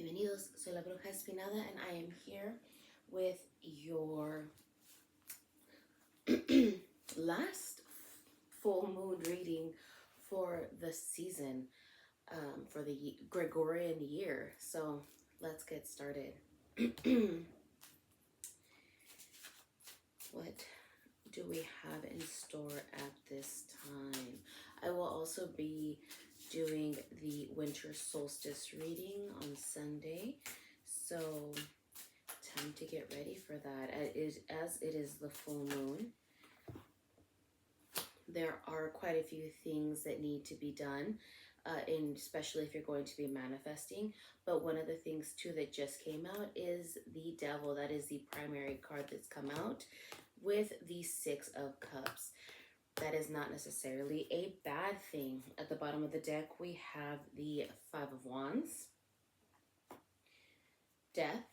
Bienvenidos, soy la Bruja Espinada and I am here with your last full moon reading for the season, for the Gregorian year. So let's get started. What do we have in store at this time? I will also be doing the winter solstice reading on Sunday. So time to get ready for that. As it is the full moon, there are quite a few things that need to be done, and especially if you're going to be manifesting. But one of the things too that just came out is the Devil. That is the primary card that's come out with the Six of Cups. That is not necessarily a bad thing. At the bottom of the deck, we have the Five of Wands, Death,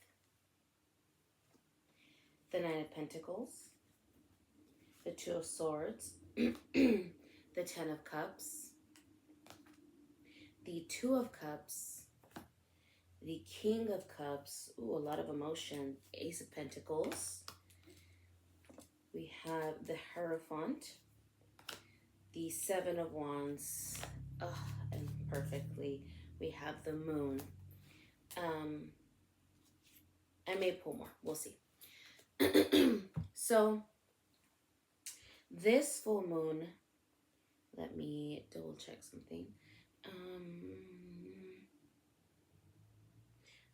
the Nine of Pentacles, the Two of Swords, the Ten of Cups, the Two of Cups, the King of Cups, ooh, a lot of emotion, Ace of Pentacles. We have the Hierophant, the Seven of Wands, and perfectly, we have the Moon. I may pull more, we'll see. So, this full moon, let me double check something.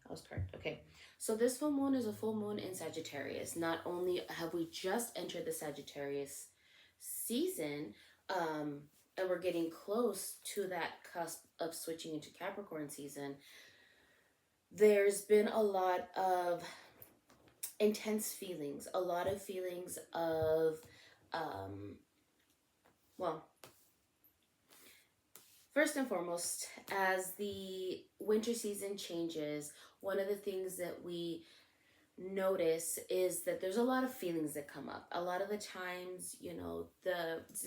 I was correct. Okay. So this full moon is a full moon in Sagittarius. Not only have we just entered the Sagittarius season, and we're getting close to that cusp of switching into Capricorn season, there's been a lot of intense feelings, a lot of feelings of, well, first and foremost, as the winter season changes, one of the things that we notice is that there's a lot of feelings that come up. A lot of the times, you know,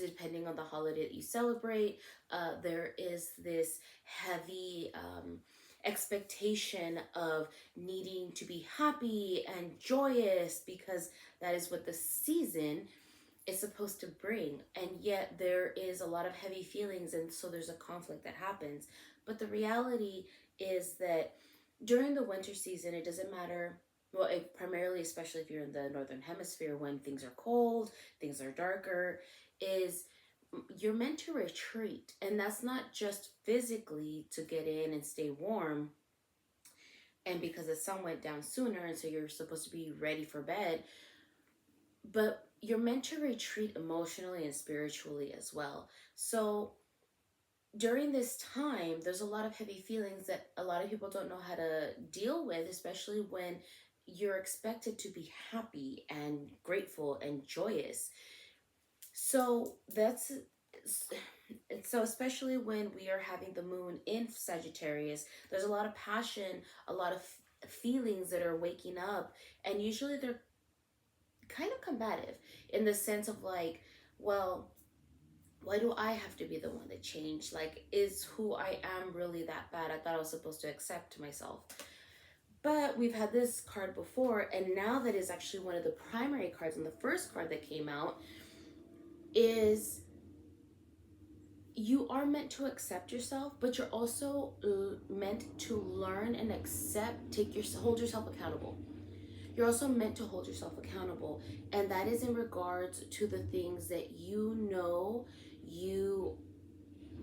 depending on the holiday that you celebrate, there is this heavy expectation of needing to be happy and joyous because that is what the season is supposed to bring. And yet there is a lot of heavy feelings, and so there's a conflict that happens. But the reality is that during the winter season, it doesn't matter, well, primarily, especially if you're in the northern hemisphere, when things are cold, things are darker, is you're meant to retreat. And that's not just physically to get in and stay warm, and because the sun went down sooner, and so you're supposed to be ready for bed, but you're meant to retreat emotionally and spiritually as well. So during this time, there's a lot of heavy feelings that a lot of people don't know how to deal with, especially when you're expected to be happy and grateful and joyous. So especially when we are having the moon in Sagittarius, there's a lot of passion, a lot of feelings that are waking up, and usually they're kind of combative in the sense of like, well, why do I have to be the one that changed? Like, is who I am really that bad? I thought I was supposed to accept myself. But we've had this card before, and now that is actually one of the primary cards, and the first card that came out is you are meant to accept yourself, but you're also meant to learn and accept, hold yourself accountable. You're also meant to hold yourself accountable, and that is in regards to the things that you know you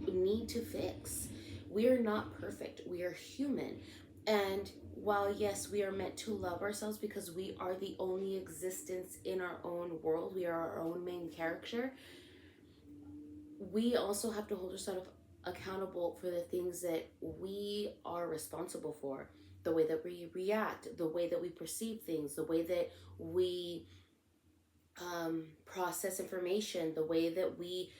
need to fix. We are not perfect. We are human. And while, yes, we are meant to love ourselves because we are the only existence in our own world, we are our own main character, we also have to hold ourselves accountable for the things that we are responsible for. The way that we react, the way that we perceive things, the way that we process information, the way that we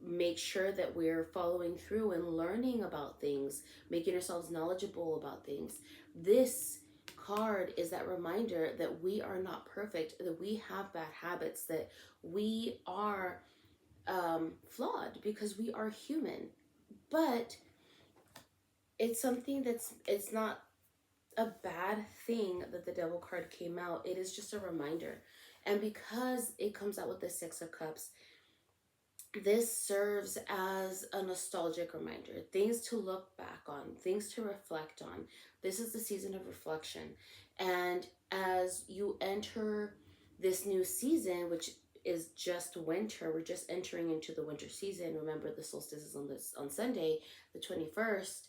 make sure that we're following through and learning about things, making ourselves knowledgeable about things. This card is that reminder that we are not perfect, that we have bad habits, that we are flawed because we are human. But it's something it's not a bad thing that the Devil card came out. It is just a reminder. And because it comes out with the Six of Cups, this serves as a nostalgic reminder, things to look back on, things to reflect on. This is the season of reflection. And as you enter this new season, which is just winter, we're just entering into the winter season. Remember, the solstice is on Sunday, the 21st.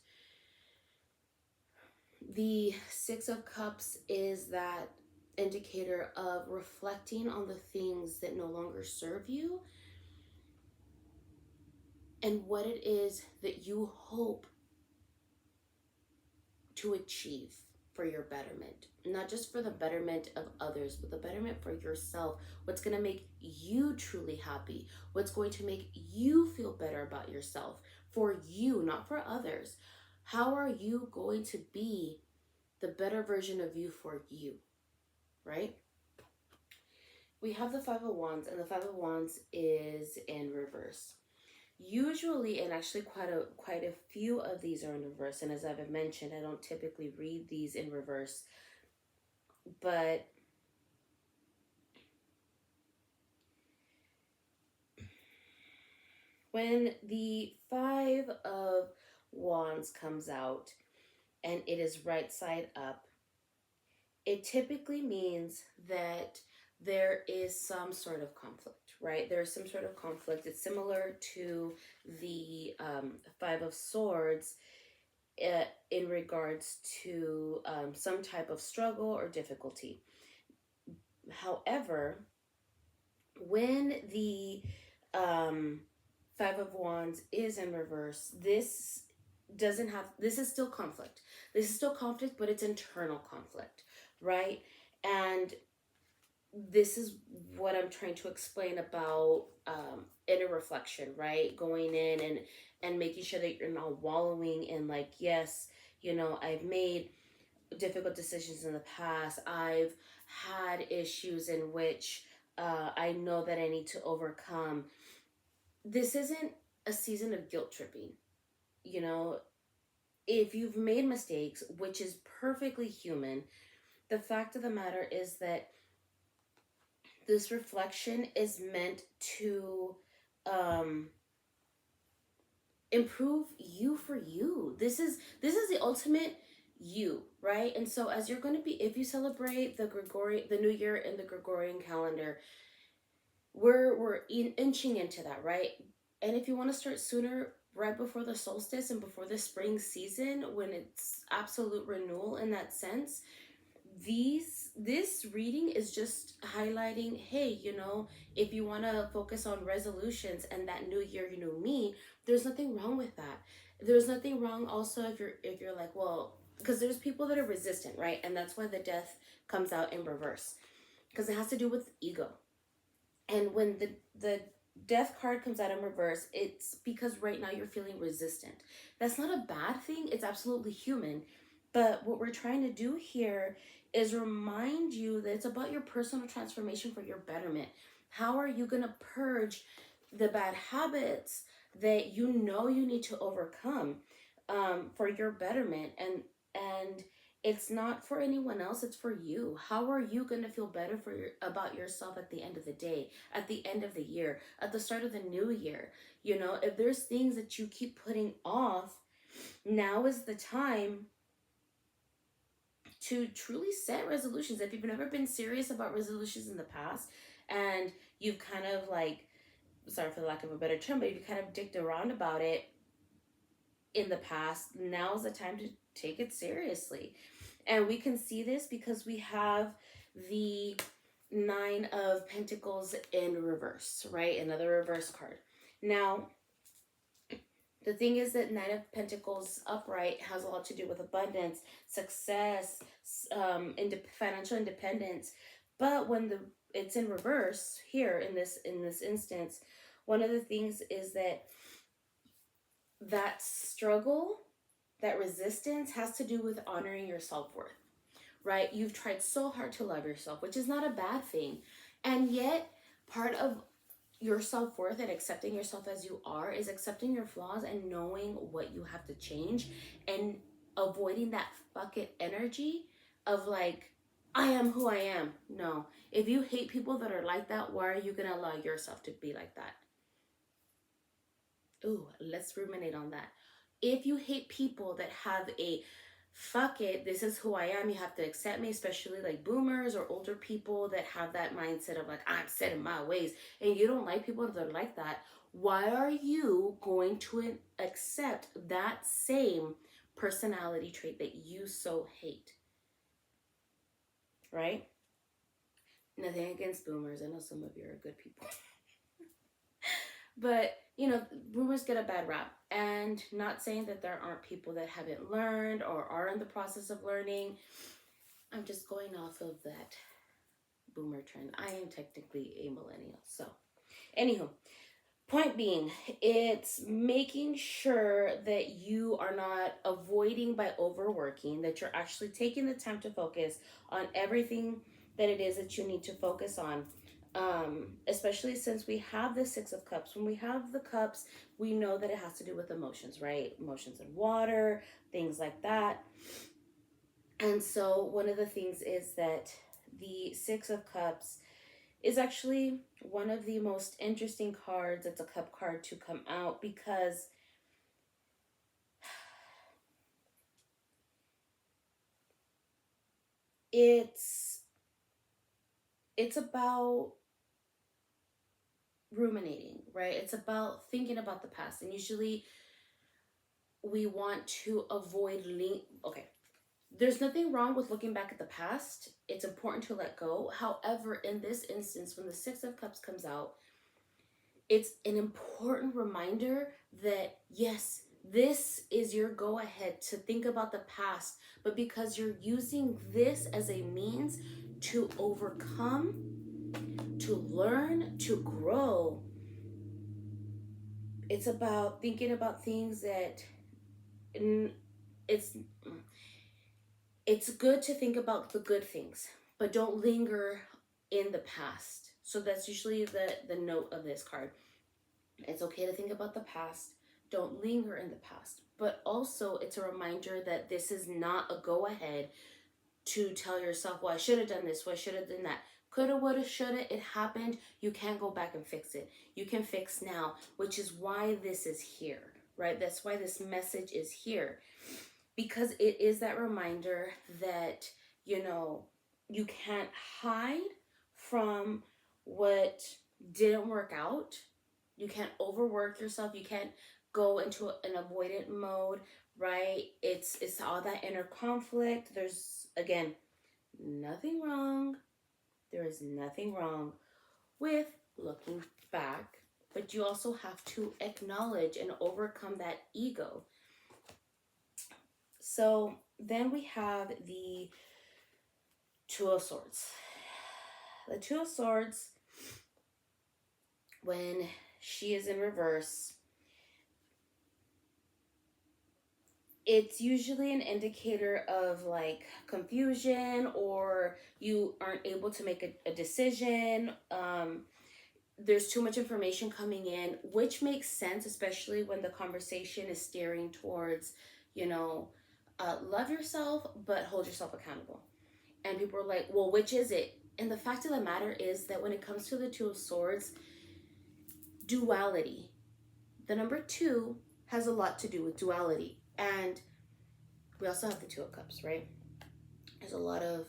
The Six of Cups is that indicator of reflecting on the things that no longer serve you and what it is that you hope to achieve for your betterment. Not just for the betterment of others, but the betterment for yourself. What's going to make you truly happy? What's going to make you feel better about yourself? For you, not for others. How are you going to be the better version of you for you? Right? We have the Five of Wands, and the Five of Wands is in reverse. Usually, and actually quite a few of these are in reverse, and as I've mentioned, I don't typically read these in reverse, but when the Five of Wands comes out and it is right side up, it typically means that there is some sort of conflict, right? There's some sort of conflict. It's similar to the Five of Swords in regards to some type of struggle or difficulty. However, when the Five of Wands is in reverse, this is still conflict. This is still conflict, but it's internal conflict, right? And this is what I'm trying to explain about inner reflection, right? Going in and making sure that you're not wallowing in like, yes, you know, I've made difficult decisions in the past. I've had issues in which I know that I need to overcome. This isn't a season of guilt tripping. You know, if you've made mistakes, which is perfectly human, the fact of the matter is that this reflection is meant to improve you for you. This is the ultimate you, right? And so as you're going to be, if you celebrate the new year in the Gregorian calendar, we're inching into that, right? And if you want to start sooner, right before the solstice and before the spring season, when it's absolute renewal in that sense, this reading is just highlighting, hey, you know, if you want to focus on resolutions and that new year, you know, me, there's nothing wrong with that. There's nothing wrong also if you're like, well, because there's people that are resistant, right? And that's why the death comes out in reverse, because it has to do with ego. And when the death card comes out in reverse, it's because right now you're feeling resistant. That's not a bad thing. It's absolutely human. But what we're trying to do here is remind you that it's about your personal transformation for your betterment. How are you going to purge the bad habits that you know you need to overcome for your betterment? And it's not for anyone else, it's for you. How are you going to feel better about yourself at the end of the day, at the end of the year, at the start of the new year? You know, if there's things that you keep putting off, now is the time to truly set resolutions. If you've never been serious about resolutions in the past and you've kind of like, sorry for the lack of a better term, but you kind of dicked around about it in the past, now is the time to take it seriously. And we can see this because we have the Nine of Pentacles in reverse, right? Another reverse card. Now, the thing is that Nine of Pentacles upright has a lot to do with abundance, success, financial independence. But when it's in reverse here in this instance, one of the things is that struggle, that resistance has to do with honoring your self-worth, right? You've tried so hard to love yourself, which is not a bad thing. And yet, part of your self-worth and accepting yourself as you are is accepting your flaws and knowing what you have to change and avoiding that fuck it energy of like, I am who I am. No. If you hate people that are like that, why are you going to allow yourself to be like that? Ooh, let's ruminate on that. If you hate people that have a fuck it, this is who I am, you have to accept me, especially like boomers or older people that have that mindset of like, I'm set in my ways, and you don't like people that are like that, why are you going to accept that same personality trait that you so hate? Right? Nothing against boomers. I know some of you are good people. But, you know, boomers get a bad rap. And not saying that there aren't people that haven't learned or are in the process of learning. I'm just going off of that boomer trend. I am technically a millennial. So, anywho, point being, it's making sure that you are not avoiding by overworking, that you're actually taking the time to focus on everything that it is that you need to focus on. Especially since we have the Six of Cups. When we have the cups, we know that it has to do with emotions, right? Emotions and water, things like that. And so one of the things is that the Six of Cups is actually one of the most interesting cards. It's a cup card to come out because it's about ruminating, right? It's about thinking about the past. And usually we want to avoid okay. There's nothing wrong with looking back at the past. It's important to let go. However, in this instance, when the Six of Cups comes out, it's an important reminder that yes, this is your go ahead to think about the past, but because you're using this as a means to overcome, to learn, to grow, it's about thinking about things that it's it's good to think about the good things, but don't linger in the past. So that's usually the note of this card. It's okay to think about the past. Don't linger in the past. But also, it's a reminder that this is not a go ahead to tell yourself, well, I should have done this, well, I should have done that. Coulda, woulda, shoulda, it happened. You can't go back and fix it. You can fix now, which is why this is here, right? That's why this message is here. Because it is that reminder that, you know, you can't hide from what didn't work out. You can't overwork yourself. You can't go into an avoidant mode, right? It's all that inner conflict. There's, again, nothing wrong. There is nothing wrong with looking back, but you also have to acknowledge and overcome that ego. So then we have the Two of Swords. The Two of Swords, when she is in reverse, it's usually an indicator of like confusion, or you aren't able to make a decision. There's too much information coming in, which makes sense, especially when the conversation is steering towards, you know, love yourself, but hold yourself accountable. And people are like, well, which is it? And the fact of the matter is that when it comes to the Two of Swords, duality, the number two has a lot to do with duality. And we also have the Two of Cups, right? There's a lot of,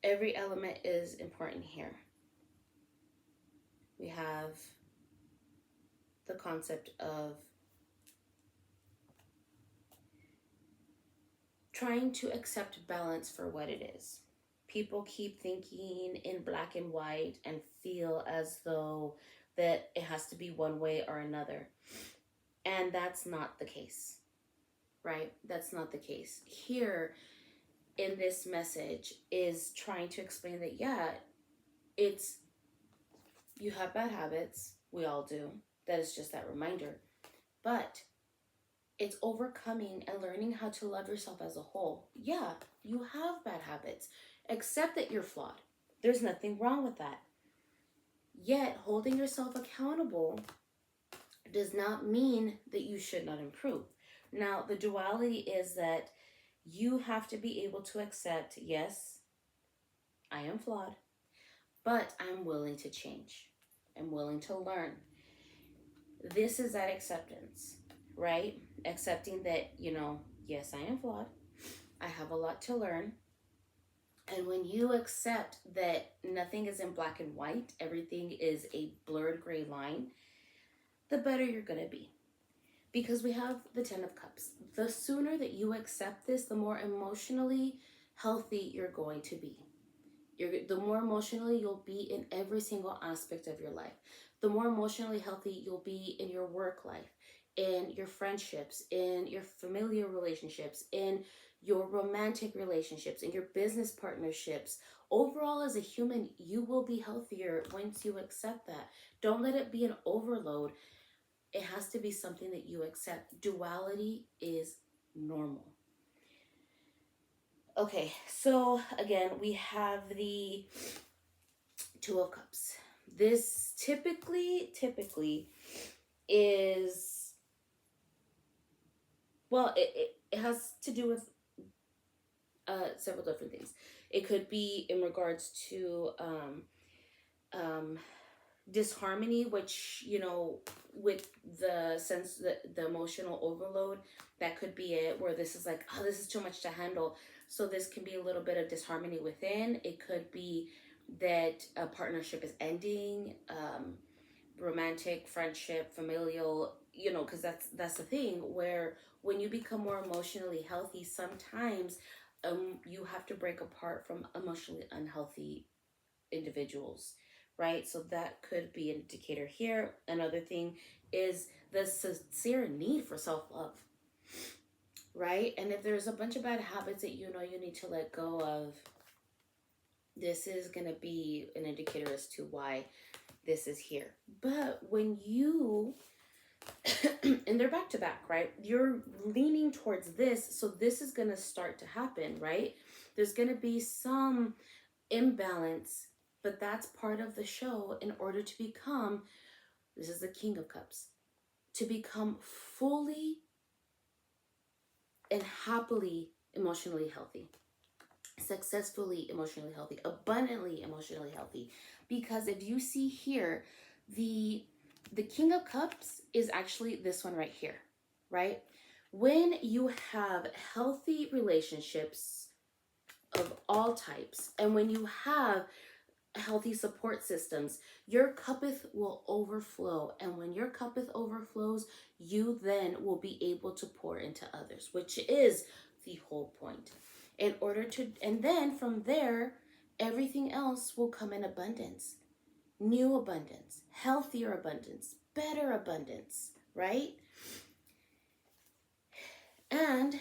every element is important here. We have the concept of trying to accept balance for what it is. People keep thinking in black and white and feel as though that it has to be one way or another. And that's not the case, right? That's not the case. Here in this message is trying to explain that, yeah, it's, you have bad habits. We all do. That is just that reminder. But it's overcoming and learning how to love yourself as a whole. Yeah, you have bad habits. Accept that you're flawed. There's nothing wrong with that. Yet, holding yourself accountable does not mean that you should not improve, Now, the duality is that you have to be able to accept, yes, I am flawed, but I'm willing to change. I'm willing to learn. This is that acceptance, right? Accepting that, yes, I am flawed. I have a lot to learn. And when you accept that nothing is in black and white, everything is a blurred gray line, the better you're going to be. Because we have the 10 of Cups. The sooner that you accept this, the more emotionally healthy you're going to be. The more emotionally you'll be in every single aspect of your life. The more emotionally healthy you'll be in your work life, in your friendships, in your familiar relationships, in your romantic relationships, in your business partnerships. Overall, as a human, you will be healthier once you accept that. Don't let it be an overload. It has to be something that you accept. Duality is normal. Okay, so again, we have the Two of Cups. This typically is, well, it has to do with several different things. It could be in regards to um, disharmony, which, with the sense that the emotional overload, that could be it, where this is like, oh, this is too much to handle. So this can be a little bit of disharmony within. It could be that a partnership is ending, romantic, friendship, familial, because that's the thing, where when you become more emotionally healthy, sometimes you have to break apart from emotionally unhealthy individuals, right? So that could be an indicator here. Another thing is the sincere need for self-love, right? And if there's a bunch of bad habits that you need to let go of, this is going to be an indicator as to why this is here. But when you and they're back to back, right? You're leaning towards this, so this is going to start to happen, right? There's going to be some imbalance, but that's part of the show in order to become, this is the King of Cups, to become fully and happily emotionally healthy, successfully emotionally healthy, abundantly emotionally healthy. Because if you see here, the King of Cups is actually this one right here, right? When you have healthy relationships of all types, and when you have healthy support systems, your cuppeth will overflow. And when your cuppeth overflows, you then will be able to pour into others, which is the whole point. And then from there, everything else will come in abundance. New abundance, healthier abundance, better abundance, right? And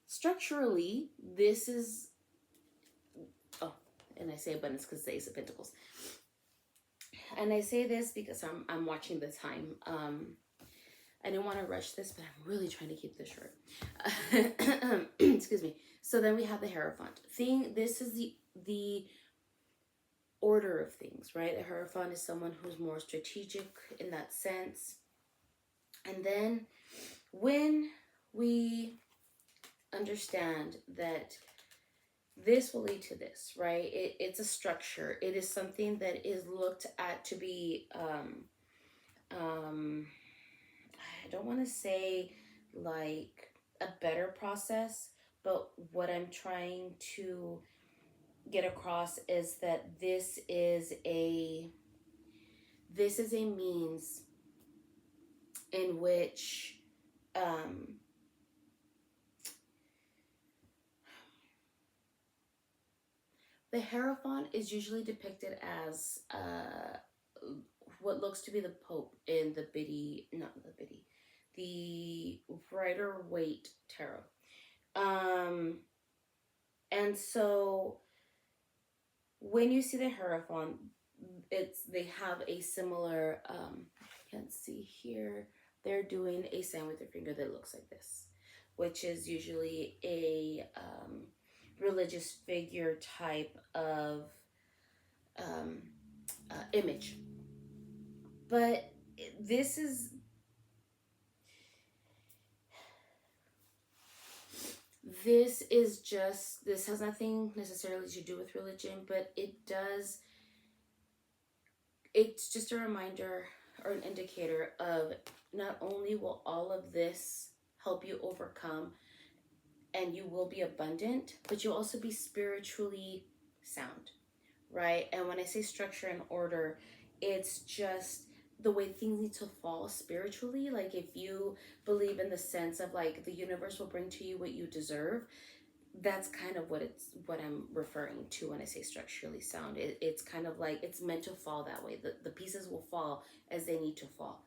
structurally, this is, oh, and I say abundance because it's the Ace of Pentacles. And I say this because I'm watching the time. I didn't want to rush this, but I'm really trying to keep this short. Excuse me. So then we have the Hierophant. This is the order of things, right? The Hierophant is someone who's more strategic in that sense. And then when we understand that this will lead to this, right? It's a structure. It is something that is looked at to be, I don't want to say like a better process, but what I'm trying to get across is that this is a means in which the Hierophant is usually depicted as what looks to be the Pope in the the Rider-Waite tarot. And so when you see the Hierophant, they have a similar, I can't see here, they're doing a sign with their finger that looks like this, which is usually a religious figure type of image. But this is, this has nothing necessarily to do with religion, but it's just a reminder or an indicator of, not only will all of this help you overcome and you will be abundant, but you'll also be spiritually sound, right? And when I say structure and order, it's just the way things need to fall spiritually. Like, if you believe in the sense of like the universe will bring to you what you deserve, that's kind of what I'm referring to when I say structurally sound. It's kind of like it's meant to fall that way. The pieces will fall as they need to fall.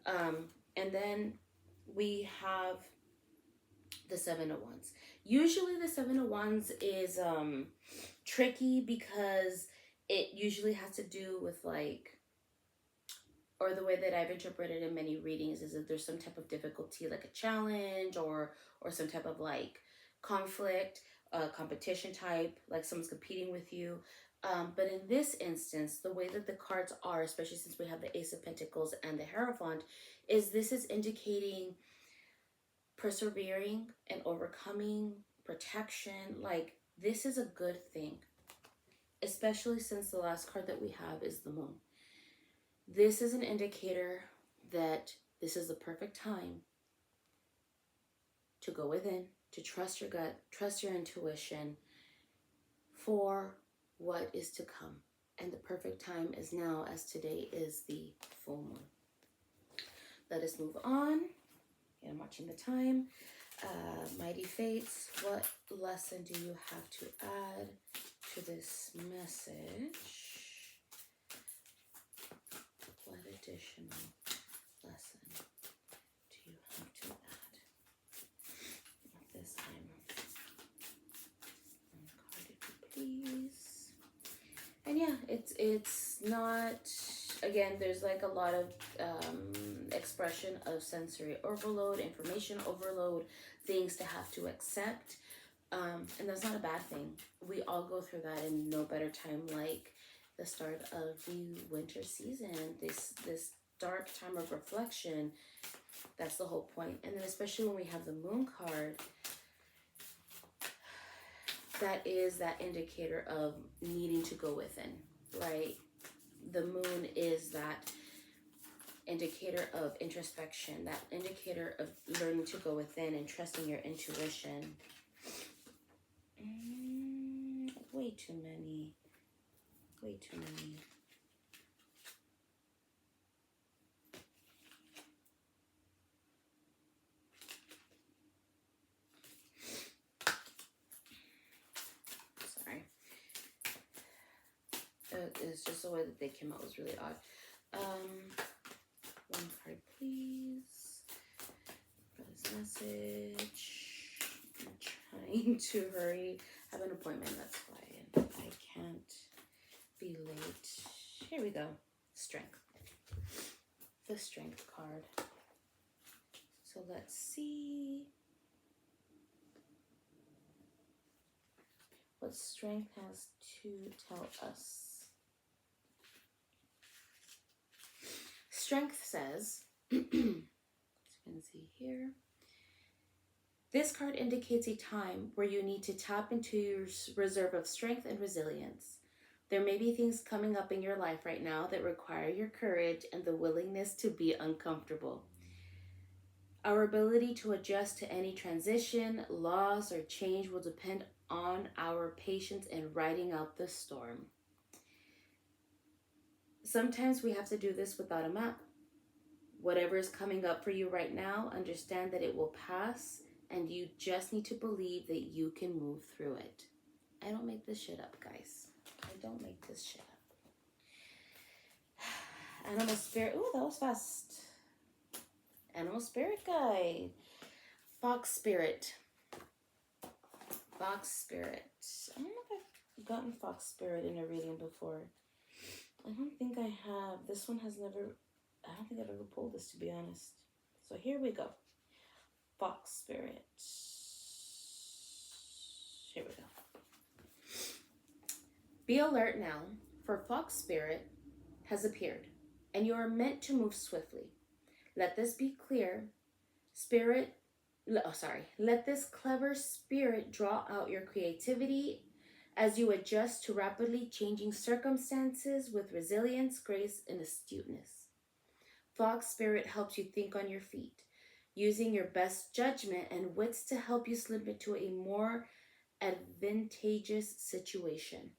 And then we have the Seven of Wands. Usually the Seven of Wands is tricky because it usually has to do with like, or the way that I've interpreted in many readings is that there's some type of difficulty, like a challenge or some type of like conflict, competition type, like someone's competing with you. But in this instance, the way that the cards are, especially since we have the Ace of Pentacles and the Hierophant, is this is indicating persevering and overcoming, protection. Like, this is a good thing, especially since the last card that we have is the Moon. This is an indicator that this is the perfect time to go within, to trust your gut, trust your intuition for what is to come. And the perfect time is now, as today is the full moon. Let us move on. I'm watching the time. Mighty Fates, what lesson do you have to add to this message? What additional lesson do you have to add at this time? One card, if you please. And yeah, it's not, again, there's like a lot of expression of sensory overload, information overload, things to have to accept. And that's not a bad thing. We all go through that, and no better time like the start of the winter season, this dark time of reflection. That's the whole point. And then especially when we have the Moon card, that is that indicator of needing to go within, right? The Moon is that indicator of introspection, that indicator of learning to go within and trusting your intuition. Way too many. Way too many. Sorry. It's just the way that they came out was really odd. One card, please. For this message. I'm trying to hurry. I have an appointment, that's why I can't be late. Here we go. Strength. The Strength card. So let's see what Strength has to tell us. Strength says, as you can see here, this card indicates a time where you need to tap into your reserve of strength and resilience. There may be things coming up in your life right now that require your courage and the willingness to be uncomfortable. Our ability to adjust to any transition, loss, or change will depend on our patience in riding out the storm. Sometimes we have to do this without a map. Whatever is coming up for you right now, understand that it will pass, and you just need to believe that you can move through it. I don't make this shit up, guys. I don't make this shit up. Animal Spirit. Ooh, that was fast. Animal Spirit guide. Fox Spirit. Fox Spirit. I don't know if I've gotten Fox Spirit in a reading before. I don't think I have. This one has never, I don't think I've ever pulled this, to be honest. So here we go. Fox Spirit. Here we go. Be alert now, for Fox Spirit has appeared, and you are meant to move swiftly. Let this be clear. Spirit Let this clever spirit draw out your creativity as you adjust to rapidly changing circumstances with resilience, grace, and astuteness. Fox spirit helps you think on your feet, using your best judgment and wits to help you slip into a more advantageous situation.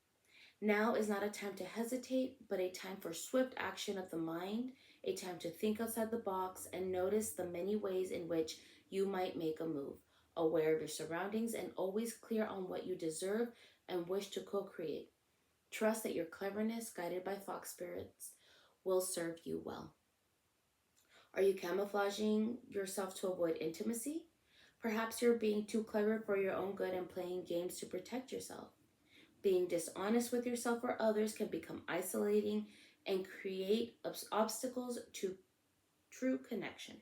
Now is not a time to hesitate, but a time for swift action of the mind, a time to think outside the box and notice the many ways in which you might make a move, aware of your surroundings and always clear on what you deserve and wish to co create. Trust that your cleverness, guided by fox spirits, will serve you well. Are you camouflaging yourself to avoid intimacy? Perhaps you're being too clever for your own good and playing games to protect yourself. Being dishonest with yourself or others can become isolating and create obstacles to true connection.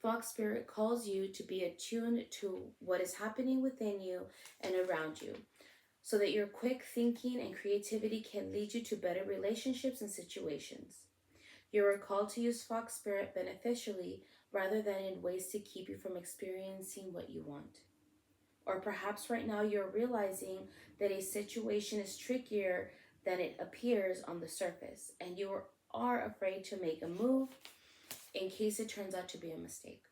Fox Spirit calls you to be attuned to what is happening within you and around you, so that your quick thinking and creativity can lead you to better relationships and situations. You are called to use Fox Spirit beneficially rather than in ways to keep you from experiencing what you want. Or perhaps right now you're realizing that a situation is trickier than it appears on the surface, and you are afraid to make a move in case it turns out to be a mistake.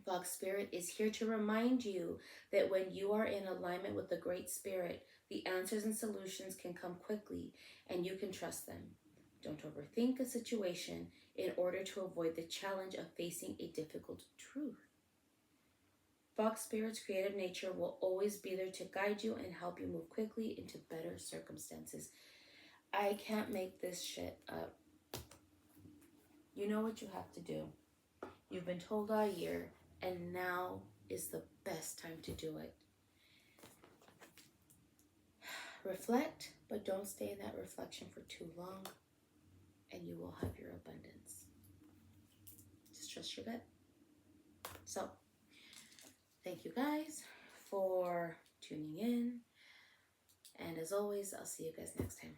Fox Spirit is here to remind you that when you are in alignment with the Great Spirit, the answers and solutions can come quickly and you can trust them. Don't overthink a situation in order to avoid the challenge of facing a difficult truth. Fox Spirit's creative nature will always be there to guide you and help you move quickly into better circumstances. I can't make this shit up. You know what you have to do. You've been told all year, and now is the best time to do it. Reflect, but don't stay in that reflection for too long, and you will have your abundance. Just trust your gut. So, thank you guys for tuning in. And as always, I'll see you guys next time.